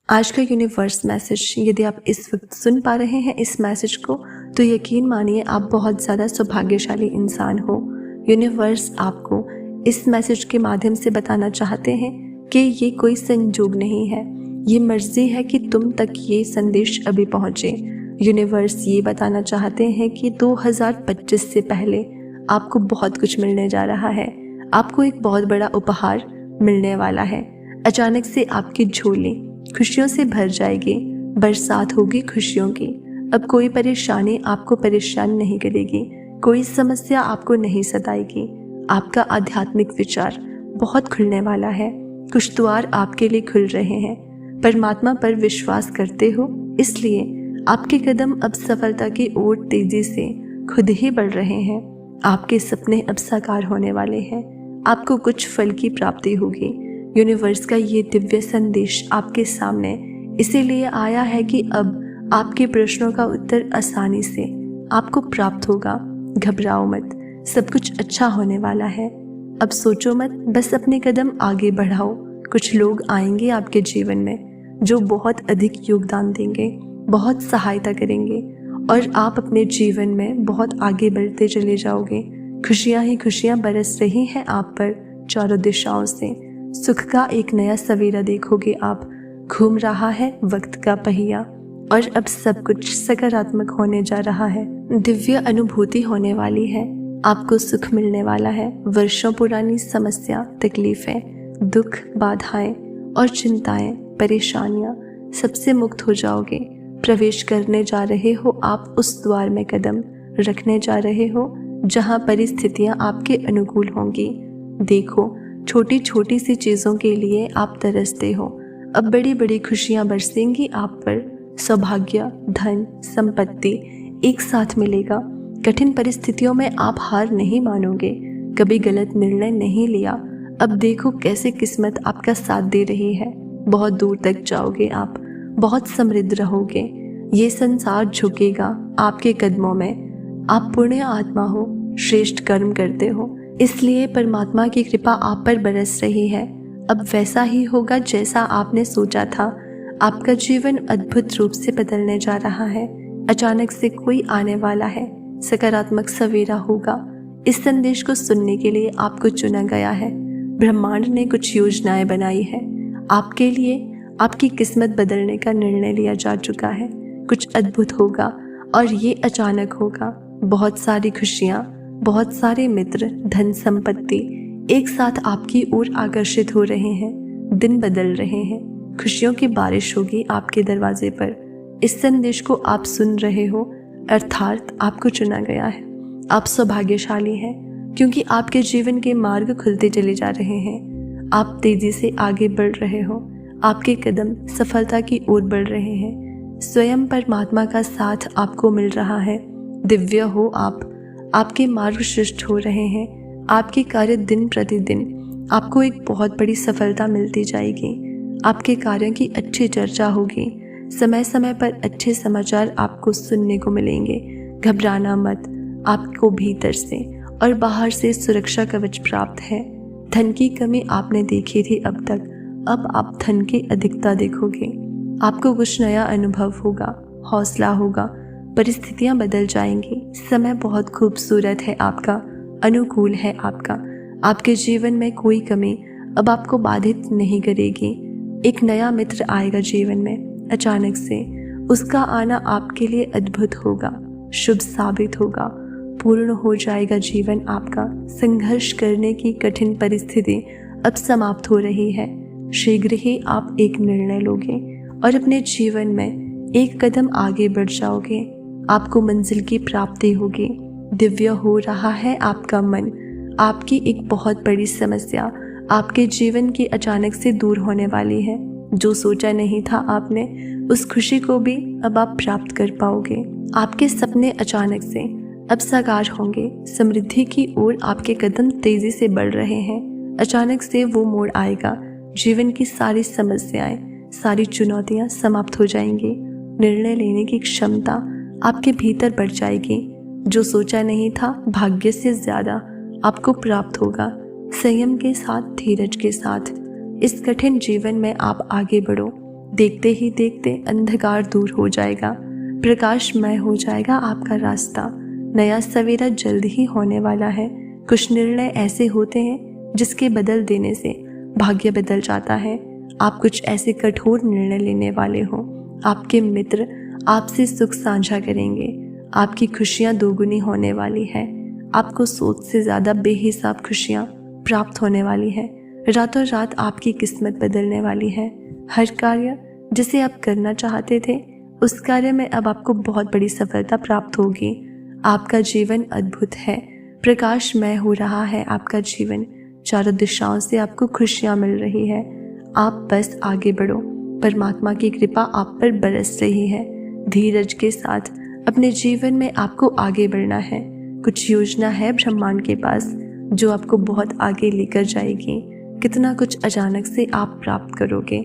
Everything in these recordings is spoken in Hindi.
आज का यूनिवर्स मैसेज, यदि आप इस वक्त सुन पा रहे हैं इस मैसेज को, तो यकीन मानिए आप बहुत ज़्यादा सौभाग्यशाली इंसान हो। यूनिवर्स आपको इस मैसेज के माध्यम से बताना चाहते हैं कि ये कोई संजोग नहीं है, ये मर्जी है कि तुम तक ये संदेश अभी पहुँचे। यूनिवर्स ये बताना चाहते हैं कि 2025 से पहले आपको बहुत कुछ मिलने जा रहा है। आपको एक बहुत बड़ा उपहार मिलने वाला है। अचानक से आपकी झोली खुशियों से भर जाएगी, बरसात होगी खुशियों की। अब कोई परेशानी आपको परेशान नहीं करेगी, कोई समस्या आपको नहीं सताएगी। आपका आध्यात्मिक विचार बहुत खुलने वाला है, कुछ द्वार आपके लिए खुल रहे हैं। परमात्मा पर विश्वास करते हो, इसलिए आपके कदम अब सफलता की ओर तेजी से खुद ही बढ़ रहे हैं। आपके सपने अब साकार होने वाले हैं, आपको कुछ फल की प्राप्ति होगी। यूनिवर्स का ये दिव्य संदेश आपके सामने इसीलिए आया है कि अब आपके प्रश्नों का उत्तर आसानी से आपको प्राप्त होगा। घबराओ मत, सब कुछ अच्छा होने वाला है। अब सोचो मत, बस अपने कदम आगे बढ़ाओ। कुछ लोग आएंगे आपके जीवन में जो बहुत अधिक योगदान देंगे, बहुत सहायता करेंगे और आप अपने जीवन में बहुत आगे बढ़ते चले जाओगे। खुशियाँ ही खुशियाँ बरस रही हैं आप पर चारों दिशाओं से। सुख का एक नया सवेरा देखोगे आप। घूम रहा है वक्त का पहिया और अब सब कुछ सकारात्मक होने जा रहा है। दिव्य अनुभूति होने वाली है, आपको सुख मिलने वाला है। वर्षों पुरानी समस्या, तकलीफें, दुख, बाधाएं और चिंताएं, परेशानियां सबसे मुक्त हो जाओगे। प्रवेश करने जा रहे हो आप उस द्वार में, कदम रखने जा रहे हो जहां परिस्थितियां आपके अनुकूल होंगी। देखो, छोटी छोटी सी चीज़ों के लिए आप तरसते हो, अब बड़ी बड़ी खुशियाँ बरसेंगी आप पर। सौभाग्य, धन, संपत्ति एक साथ मिलेगा। कठिन परिस्थितियों में आप हार नहीं मानोगे, कभी गलत निर्णय नहीं लिया। अब देखो कैसे किस्मत आपका साथ दे रही है। बहुत दूर तक जाओगे आप, बहुत समृद्ध रहोगे। ये संसार झुकेगा आपके कदमों में। आप पुण्य आत्मा हो, श्रेष्ठ कर्म करते हो, इसलिए परमात्मा की कृपा आप पर बरस रही है। अब वैसा ही होगा जैसा आपने सोचा था। आपका जीवन अद्भुत रूप से बदलने जा रहा है। अचानक से कोई आने वाला है, सकारात्मक सवेरा होगा। इस संदेश को सुनने के लिए आपको चुना गया है। ब्रह्मांड ने कुछ योजनाएं बनाई है आपके लिए। आपकी किस्मत बदलने का निर्णय लिया जा चुका है। कुछ अद्भुत होगा और ये अचानक होगा। बहुत सारी खुशियाँ, बहुत सारे मित्र, धन, संपत्ति एक साथ आपकी ओर आकर्षित हो रहे हैं। दिन बदल रहे हैं, खुशियों की बारिश होगी आपके दरवाजे पर। इस संदेश को आप सुन रहे हो, अर्थात आपको चुना गया है। आप सौभाग्यशाली हैं क्योंकि आपके जीवन के मार्ग खुलते चले जा रहे हैं। आप तेजी से आगे बढ़ रहे हो, आपके कदम सफलता की ओर बढ़ रहे हैं। स्वयं परमात्मा का साथ आपको मिल रहा है। दिव्य हो आप, आपके मार्ग सृष्ट हो रहे हैं। आपके कार्य दिन प्रतिदिन आपको एक बहुत बड़ी सफलता मिलती जाएगी। आपके कार्यों की अच्छी चर्चा होगी। समय समय पर अच्छे समाचार आपको सुनने को मिलेंगे। घबराना मत, आपको भीतर से और बाहर से सुरक्षा कवच प्राप्त है। धन की कमी आपने देखी थी अब तक, अब आप धन की अधिकता देखोगे। आपको कुछ नया अनुभव होगा, हौसला होगा। परिस्थितियां बदल जाएंगी। समय बहुत खूबसूरत है आपका, अनुकूल है आपका। आपके जीवन में कोई कमी अब आपको बाधित नहीं करेगी। एक नया मित्र आएगा जीवन में अचानक से। उसका आना आपके लिए अद्भुत होगा, शुभ साबित होगा। पूर्ण हो जाएगा जीवन आपका। संघर्ष करने की कठिन परिस्थिति अब समाप्त हो रही है। शीघ्र ही आप एक निर्णय लोगे और अपने जीवन में एक कदम आगे बढ़ जाओगे। आपको मंजिल की प्राप्ति होगी। दिव्य हो रहा है आपका मन। आपकी एक बहुत बड़ी समस्या आपके जीवन की अचानक से दूर होने वाली है। जो सोचा नहीं था आपने, उस खुशी को भी अब आप प्राप्त कर पाओगे। आपके सपने अचानक से अब साकार होंगे। समृद्धि की ओर आपके कदम तेजी से बढ़ रहे हैं। अचानक से वो मोड़ आएगा, जीवन की सारी समस्याएं, सारी चुनौतियां समाप्त हो जाएंगी। निर्णय लेने की क्षमता आपके भीतर बढ़ जाएगी। जो सोचा नहीं था, भाग्य से ज्यादा आपको प्राप्त होगा। संयम के साथ, धीरज के साथ इस कठिन जीवन में आप आगे बढ़ो। देखते ही देखते अंधकार दूर हो जाएगा, प्रकाशमय हो जाएगा आपका रास्ता। नया सवेरा जल्द ही होने वाला है। कुछ निर्णय ऐसे होते हैं जिसके बदल देने से भाग्य बदल जाता है। आप कुछ ऐसे कठोर निर्णय लेने वाले हो। आपके मित्र आपसे सुख साझा करेंगे। आपकी खुशियाँ दोगुनी होने वाली है। आपको सोच से ज़्यादा बेहिसाब खुशियाँ प्राप्त होने वाली है। रातों रात आपकी किस्मत बदलने वाली है। हर कार्य जिसे आप करना चाहते थे, उस कार्य में अब आपको बहुत बड़ी सफलता प्राप्त होगी। आपका जीवन अद्भुत है, प्रकाशमय हो रहा है आपका जीवन। चारों दिशाओं से आपको खुशियाँ मिल रही है। आप बस आगे बढ़ो, परमात्मा की कृपा आप पर बरस रही है। धीरज के साथ अपने जीवन में आपको आगे बढ़ना है। कुछ योजना है ब्रह्मांड के पास जो आपको बहुत आगे लेकर जाएगी। कितना कुछ अचानक से आप प्राप्त करोगे।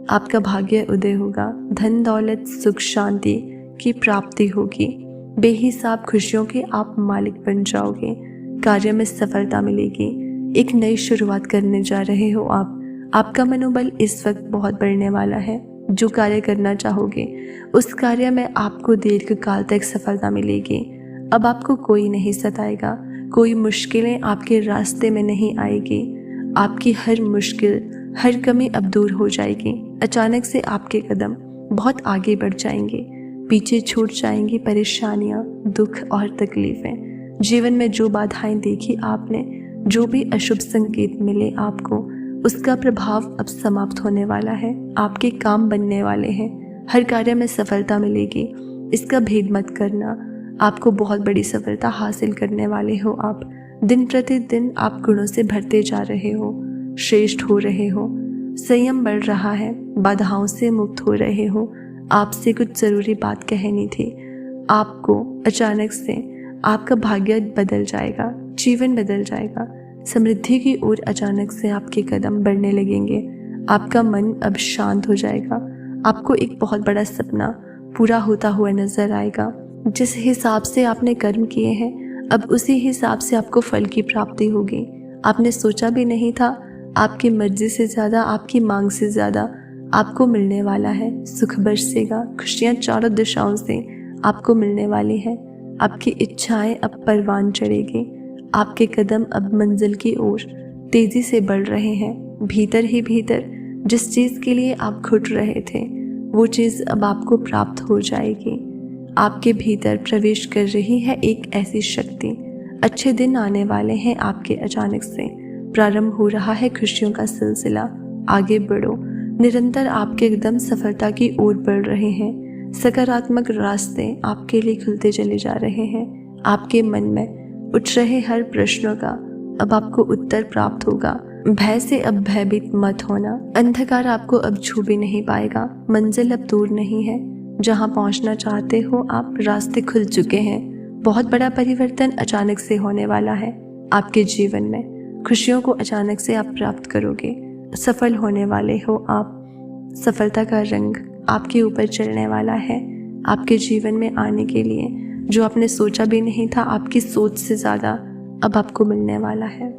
आपका भाग्य उदय होगा। धन दौलत सुख शांति की प्राप्ति होगी। बेहिसाब खुशियों के आप मालिक बन जाओगे। कार्य में सफलता मिलेगी। एक नई शुरुआत करने जा रहे हो आप। आपका मनोबल इस वक्त बहुत बढ़ने वाला है। जो कार्य करना चाहोगे उस कार्य में आपको दीर्घकाल तक सफलता मिलेगी। अब आपको कोई नहीं सताएगा, कोई मुश्किलें आपके रास्ते में नहीं आएगी। आपकी हर मुश्किल, हर कमी अब दूर हो जाएगी। अचानक से आपके कदम बहुत आगे बढ़ जाएंगे। पीछे छूट जाएंगी परेशानियां, दुख और तकलीफें। जीवन में जो बाधाएं देखी आपने, जो भी अशुभ संकेत मिले आपको, उसका प्रभाव अब समाप्त होने वाला है। आपके काम बनने वाले हैं। हर कार्य में सफलता मिलेगी। इसका भेद मत करना। आपको बहुत बड़ी सफलता हासिल करने वाले हो आप। दिन प्रतिदिन आप गुणों से भरते जा रहे हो, श्रेष्ठ हो रहे हो। संयम बढ़ रहा है, बाधाओं से मुक्त हो रहे हो। आपसे कुछ ज़रूरी बात कहनी थी। आपको अचानक से आपका भाग्य बदल जाएगा, जीवन बदल जाएगा। समृद्धि की ओर अचानक से आपके कदम बढ़ने लगेंगे। आपका मन अब शांत हो जाएगा। आपको एक बहुत बड़ा सपना पूरा होता हुआ नजर आएगा। जिस हिसाब से आपने कर्म किए हैं, अब उसी हिसाब से आपको फल की प्राप्ति होगी। आपने सोचा भी नहीं था, आपकी मर्जी से ज़्यादा, आपकी मांग से ज़्यादा आपको मिलने वाला है। सुख बरसेगा, खुशियाँ चारों दिशाओं से आपको मिलने वाली है। आपकी इच्छाएं अब परवान चढ़ेगी। आपके कदम अब मंजिल की ओर तेजी से बढ़ रहे हैं। भीतर ही भीतर जिस चीज़ के लिए आप घुट रहे थे, वो चीज़ अब आपको प्राप्त हो जाएगी। आपके भीतर प्रवेश कर रही है एक ऐसी शक्ति। अच्छे दिन आने वाले हैं आपके। अचानक से प्रारंभ हो रहा है खुशियों का सिलसिला। आगे बढ़ो, निरंतर आपके कदम सफलता की ओर बढ़ रहे हैं। सकारात्मक रास्ते आपके लिए खुलते चले जा रहे हैं। आपके मन में उठ रहे हर प्रश्नों का अब आपको उत्तर प्राप्त होगा। भय से अब भयभीत मत होना। अंधकार आपको अब छू भी नहीं पाएगा। मंजिल अब दूर नहीं है। जहां पहुंचना चाहते हो आप, रास्ते खुल चुके हैं। बहुत बड़ा परिवर्तन अचानक से होने वाला है आपके जीवन में। खुशियों को अचानक से आप प्राप्त करोगे। सफल होने वाले हो आप। सफलता का रंग आपके ऊपर चलने वाला है। आपके जीवन में आने के लिए जो आपने सोचा भी नहीं था, आपकी सोच से ज़्यादा अब आपको मिलने वाला है।